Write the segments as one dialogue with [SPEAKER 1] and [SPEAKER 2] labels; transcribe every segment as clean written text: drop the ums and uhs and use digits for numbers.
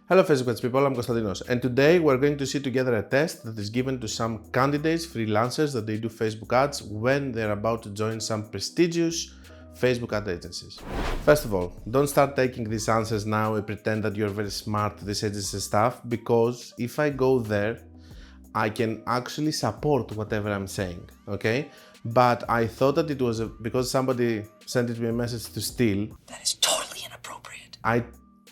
[SPEAKER 1] Hello Facebook people, I'm Konstantinos, and today we're going to see together a test that is given to some candidates, freelancers that they do Facebook ads when they're about to join some prestigious Facebook ad agencies. First of all, don't start taking these answers now and pretend that you're very smart to this agency stuff, because if I go there, I can actually support whatever I'm saying, okay? But I thought that it was because somebody sent it me a message to steal.
[SPEAKER 2] That is totally inappropriate.
[SPEAKER 1] I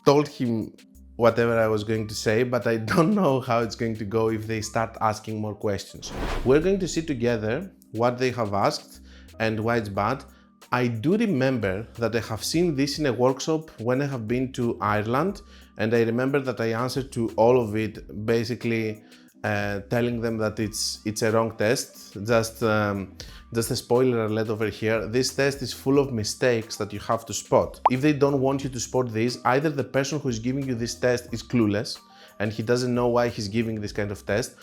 [SPEAKER 1] told him whatever I was going to say, but I don't know how it's going to go if they start asking more questions. We're going to see together what they have asked and why it's bad. I do remember that I have seen this in a workshop when I have been to Ireland, and I remember that I answered to all of it, basically telling them that it's a wrong test. Just a spoiler alert over here, this test is full of mistakes that you have to spot. If they don't want you to spot these, either the person who is giving you this test is clueless and he doesn't know why he's giving this kind of test,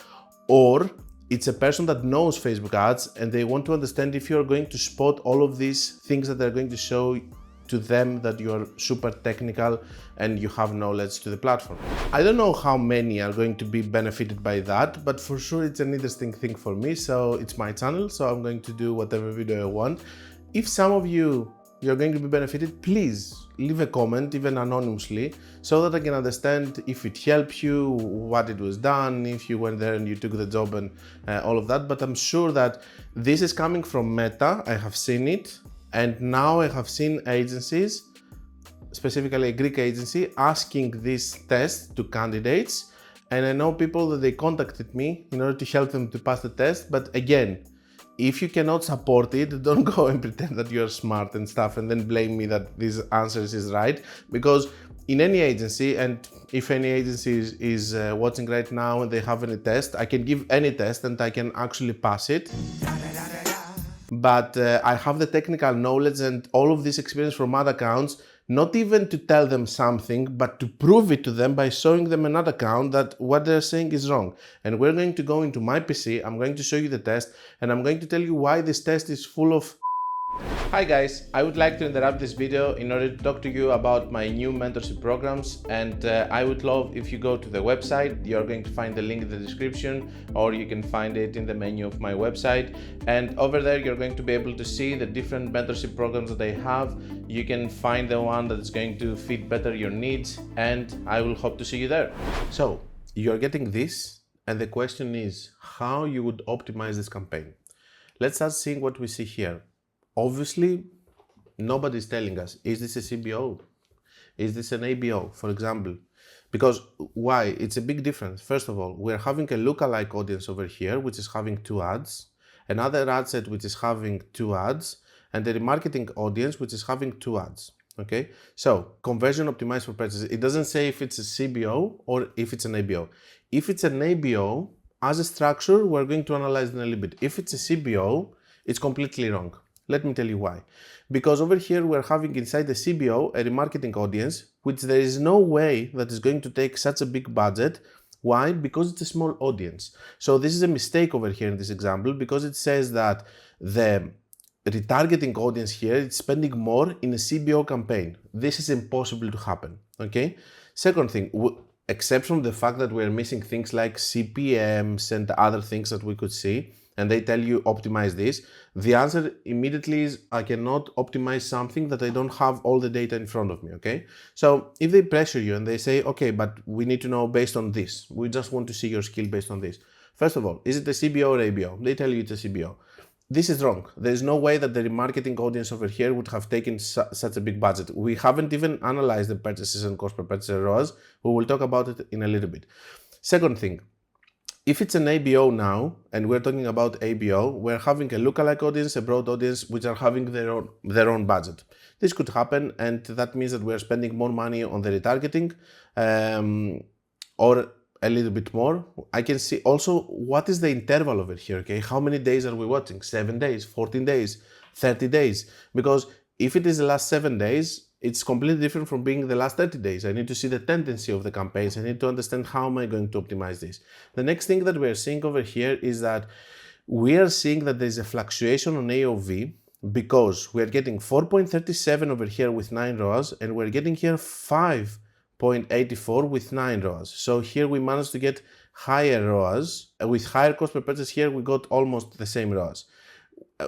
[SPEAKER 1] or it's a person that knows Facebook ads and they want to understand if you're going to spot all of these things that they're going to show to them, that you're super technical and you have knowledge to the platform. I don't know how many are going to be benefited by that, but for sure it's an interesting thing for me. So it's my channel, so I'm going to do whatever video I want. If some of you're going to be benefited, please leave a comment, even anonymously, so that I can understand if it helped you, what it was done, if you went there and you took the job and all of that. But I'm sure that this is coming from Meta. I have seen it. And now I have seen agencies, specifically a Greek agency, asking this test to candidates. And I know people that they contacted me in order to help them to pass the test. But again, if you cannot support it, don't go and pretend that you're smart and stuff and then blame me that these answers is right. Because in any agency, and if any agency is watching right now and they have any test, I can give any test and I can actually pass it. But I have the technical knowledge and all of this experience from other accounts, not even to tell them something, but to prove it to them by showing them another account that what they're saying is wrong. And we're going to go into my PC, I'm going to show you the test, and I'm going to tell you why this test is full of. Hi guys, I would like to interrupt this video in order to talk to you about my new mentorship programs, and I would love if you go to the website. You're going to find the link in the description, or you can find it in the menu of my website, and over there you're going to be able to see the different mentorship programs that I have. You can find the one that is going to fit better your needs, and I will hope to see you there. So you're getting this, and the question is how you would optimize this campaign. Let's start seeing what we see here. Obviously, nobody's telling us, is this a CBO? Is this an ABO, for example? Because why? It's a big difference. First of all, we're having a lookalike audience over here, which is having 2 ads, another ad set which is having 2 ads, and a remarketing audience which is having 2 ads. Okay, so conversion optimized for purchases. It doesn't say if it's a CBO or if it's an ABO. If it's an ABO, as a structure, we're going to analyze it in a little bit. If it's a CBO, it's completely wrong. Let me tell you why. Because over here we're having inside the CBO a remarketing audience, which there is no way that is going to take such a big budget. Why? Because it's a small audience. So this is a mistake over here in this example, because it says that the retargeting audience here is spending more in a CBO campaign. This is impossible to happen. Okay. Second thing, except from the fact that we're missing things like CPMs and other things that we could see, and they tell you optimize this, the answer immediately is I cannot optimize something that I don't have all the data in front of me, okay? So if they pressure you and they say, okay, but we need to know based on this, we just want to see your skill based on this. First of all, is it a CBO or ABO? They tell you it's a CBO. This is wrong. There is no way that the remarketing audience over here would have taken such a big budget. We haven't even analyzed the purchases and cost per purchase ROAS. We will talk about it in a little bit. Second thing, if it's an ABO now, and we're talking about ABO, we're having a lookalike audience, a broad audience, which are having their own budget. This could happen, and that means that we're spending more money on the retargeting, or a little bit more. I can see also what is the interval over here, okay? How many days are we watching? 7 days, 14 days, 30 days? Because if it is the last 7 days, it's completely different from being the last 30 days. I need to see the tendency of the campaigns. I need to understand how am I going to optimize this. The next thing that we're seeing over here is that we are seeing that there's a fluctuation on AOV, because we're getting 4.37 over here with 9 ROAS, and we're getting here 5 0.84 with 9 ROAS. So here we managed to get higher ROAS. With higher cost per purchase here, we got almost the same ROAS.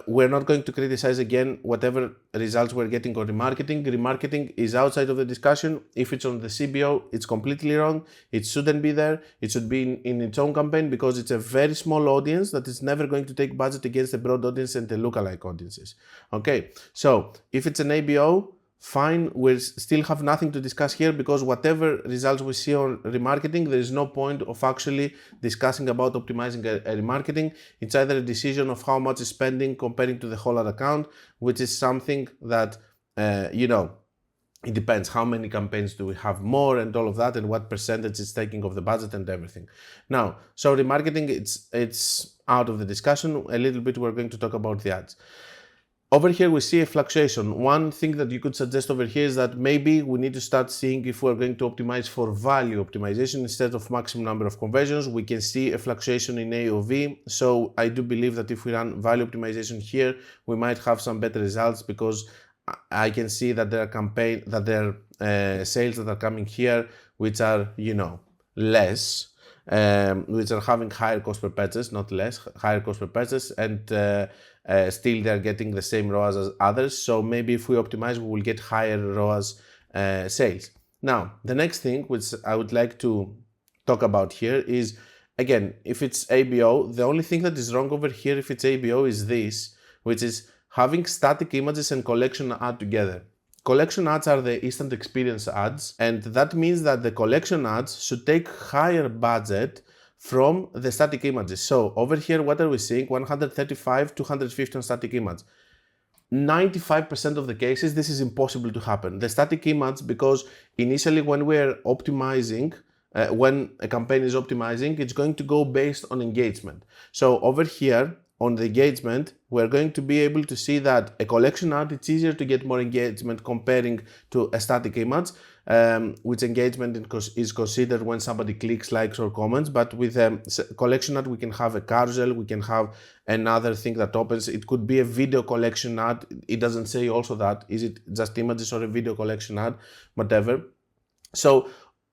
[SPEAKER 1] We're not going to criticize again whatever results we're getting on remarketing. Remarketing is outside of the discussion. If it's on the CBO, it's completely wrong. It shouldn't be there. It should be in its own campaign because it's a very small audience that is never going to take budget against the broad audience and the lookalike audiences. Okay, so if it's an ABO, fine, we still have nothing to discuss here because whatever results we see on remarketing, there is no point of actually discussing about optimizing a remarketing. It's either a decision of how much is spending comparing to the whole ad account, which is something that, it depends how many campaigns do we have more and all of that and what percentage is taking of the budget and everything. Now, so remarketing, it's out of the discussion. A little bit we're going to talk about the ads. Over here, we see a fluctuation. One thing that you could suggest over here is that maybe we need to start seeing if we're going to optimize for value optimization instead of maximum number of conversions. We can see a fluctuation in AOV. So I do believe that if we run value optimization here, we might have some better results because I can see that there are sales that are coming here, which are, less. Which are having higher cost per purchase, not less, higher cost per purchase, and still they're getting the same ROAS as others. So maybe if we optimize, we will get higher ROAS sales. Now, the next thing which I would like to talk about here is, again, if it's ABO, the only thing that is wrong over here if it's ABO is this, which is having static images and collection ad together. Collection ads are the instant experience ads, and that means that the collection ads should take higher budget from the static images. So over here, what are we seeing? 135, 250 on static image. 95% of the cases, this is impossible to happen. The static image, because initially when we're optimizing, when a campaign is optimizing, it's going to go based on engagement. So over here, on the engagement, we're going to be able to see that a collection ad, it's easier to get more engagement comparing to a static image, which engagement is considered when somebody clicks, likes or comments. But with a collection ad, we can have a carousel, we can have another thing that opens. It could be a video collection ad. It doesn't say also that. Is it just images or a video collection ad? Whatever. So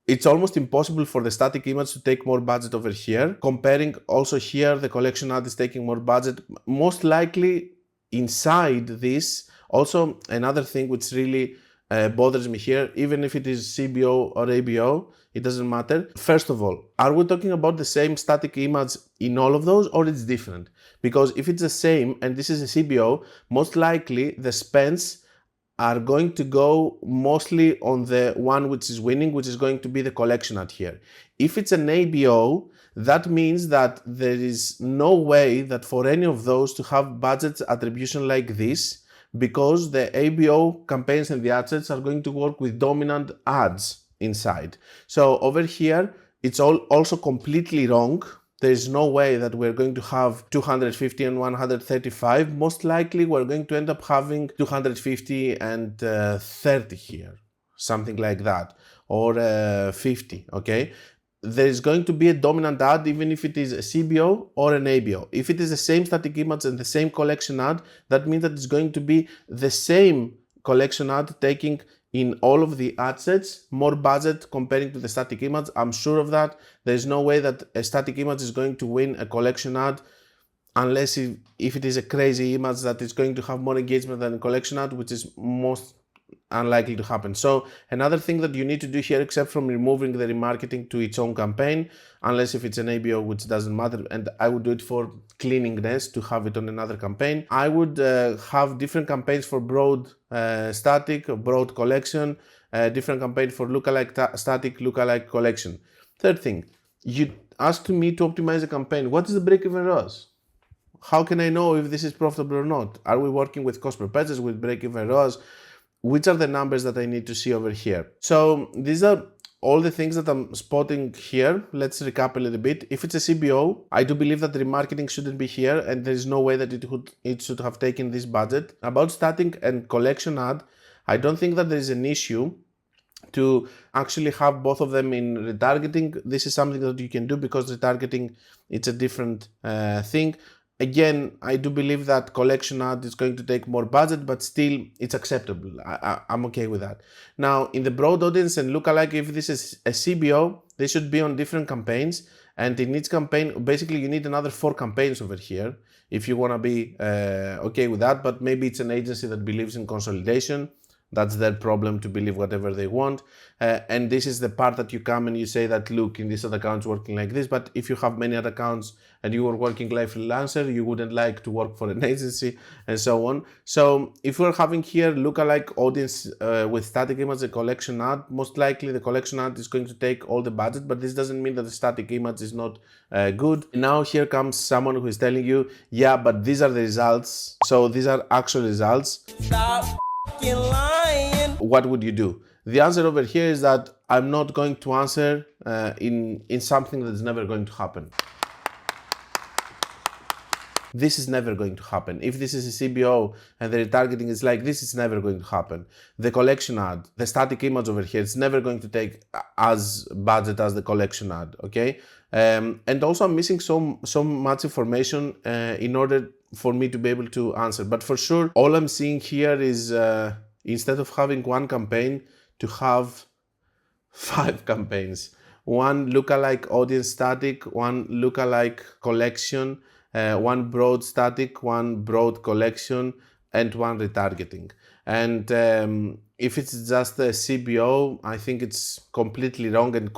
[SPEAKER 1] it's almost impossible for the static image to take more budget over here. Comparing also here, the collection ad is taking more budget. Most likely inside this, also another thing which really bothers me here, even if it is CBO or ABO, it doesn't matter. First of all, are we talking about the same static image in all of those or it's different? Because if it's the same and this is a CBO, most likely the spends are going to go mostly on the one which is winning, which is going to be the collection ad here. If it's an ABO, that means that there is no way that for any of those to have budget attribution like this, because the ABO campaigns and the ad sets are going to work with dominant ads inside. So over here, it's also completely wrong. There is no way that we're going to have 250 and 135. Most likely we're going to end up having 250 and 30 here, something like that, or 50, okay? There is going to be a dominant ad even if it is a CBO or an ABO. If it is the same static image and the same collection ad, that means that it's going to be the same collection ad taking in all of the ad sets more budget comparing to the static image. I'm sure of that. There's no way that a static image is going to win a collection ad unless if it is a crazy image that is going to have more engagement than a collection ad, which is most unlikely to happen. So another thing that you need to do here, except from removing the remarketing to its own campaign, unless if it's an ABO, which doesn't matter, and I would do it for cleanliness to have it on another campaign. I would have different campaigns for broad static, broad collection, different campaign for lookalike static, lookalike collection. Third thing, you asked me to optimize a campaign. What is the break-even ROAS? How can I know if this is profitable or not? Are we working with cost per purchase, with break-even ROAS? Which are the numbers that I need to see over here? So these are all the things that I'm spotting here. Let's recap a little bit. If it's a CBO, I do believe that the remarketing shouldn't be here and there is no way that it should have taken this budget. About static and collection ad, I don't think that there is an issue to actually have both of them in retargeting. This is something that you can do because retargeting, it's a different thing. Again, I do believe that collection ad is going to take more budget, but still it's acceptable. I'm okay with that. Now, in the broad audience and lookalike, if this is a CBO, they should be on different campaigns. And in each campaign, basically you need another 4 campaigns over here if you want to be okay with that. But maybe it's an agency that believes in consolidation. That's their problem to believe whatever they want. And this is the part that you come and you say that, look, in this other account's working like this. But if you have many other accounts and you are working like freelancer, you wouldn't like to work for an agency and so on. So if we're having here lookalike audience with static image and collection ad, most likely the collection ad is going to take all the budget, but this doesn't mean that the static image is not good. Now here comes someone who is telling you, yeah, but these are the results. So these are actual results.
[SPEAKER 2] Stop lying.
[SPEAKER 1] What would you do? The answer over here is that I'm not going to answer in something that's never going to happen. This is never going to happen. If this is a CBO and the retargeting is like this, it's never going to happen. The collection ad, the static image over here, it's never going to take as budget as the collection ad, okay? And also I'm missing so much information in order for me to be able to answer. But for sure, all I'm seeing here is instead of having one campaign, to have 5 campaigns. One lookalike audience static, one lookalike collection, one broad static, one broad collection, and one retargeting. And if it's just a CBO, I think it's completely wrong, and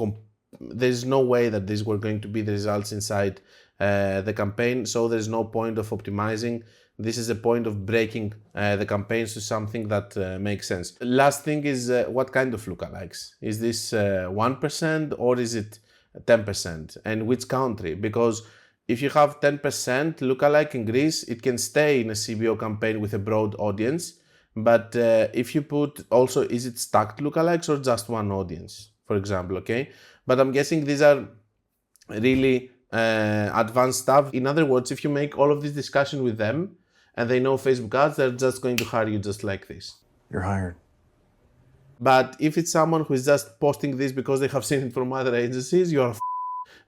[SPEAKER 1] there's no way that these were going to be the results inside the campaign, so there's no point of optimizing. This is a point of breaking the campaigns to something that makes sense. Last thing is what kind of lookalikes? Is this 1% or is it 10%? And which country? Because if you have 10% lookalike in Greece, it can stay in a CBO campaign with a broad audience. But if you put also, is it stacked lookalikes or just one audience, for example, okay? But I'm guessing these are really advanced stuff. In other words, if you make all of this discussion with them and they know Facebook ads, they're just going to hire you just like this.
[SPEAKER 3] You're hired.
[SPEAKER 1] But if it's someone who is just posting this because they have seen it from other agencies, you're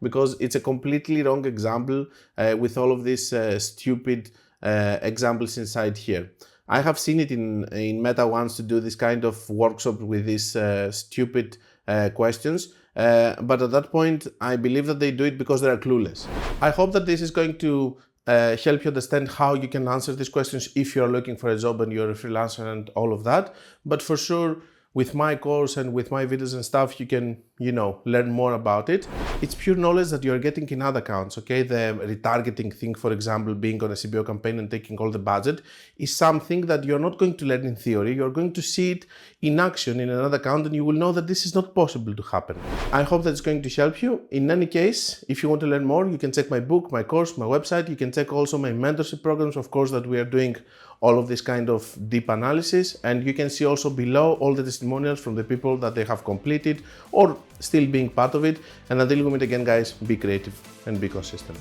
[SPEAKER 1] because it's a completely wrong example with all of these stupid examples inside here. I have seen it in Meta once to do this kind of workshop with these stupid questions. But at that point, I believe that they do it because they are clueless. I hope that this is going to help you understand how you can answer these questions if you're looking for a job and you're a freelancer and all of that. But for sure, with my course and with my videos and stuff, you can, learn more about it. It's pure knowledge that you're getting in other accounts, okay? The retargeting thing, for example, being on a CBO campaign and taking all the budget is something that you're not going to learn in theory. You're going to see it in action in another account and you will know that this is not possible to happen. I hope that it's going to help you. In any case, if you want to learn more, you can check my book, my course, my website. You can check also my mentorship programs, of course, that we are doing all of this kind of deep analysis, and you can see also below all the testimonials from the people that they have completed or still being part of it. And until we meet again, guys, be creative and be consistent.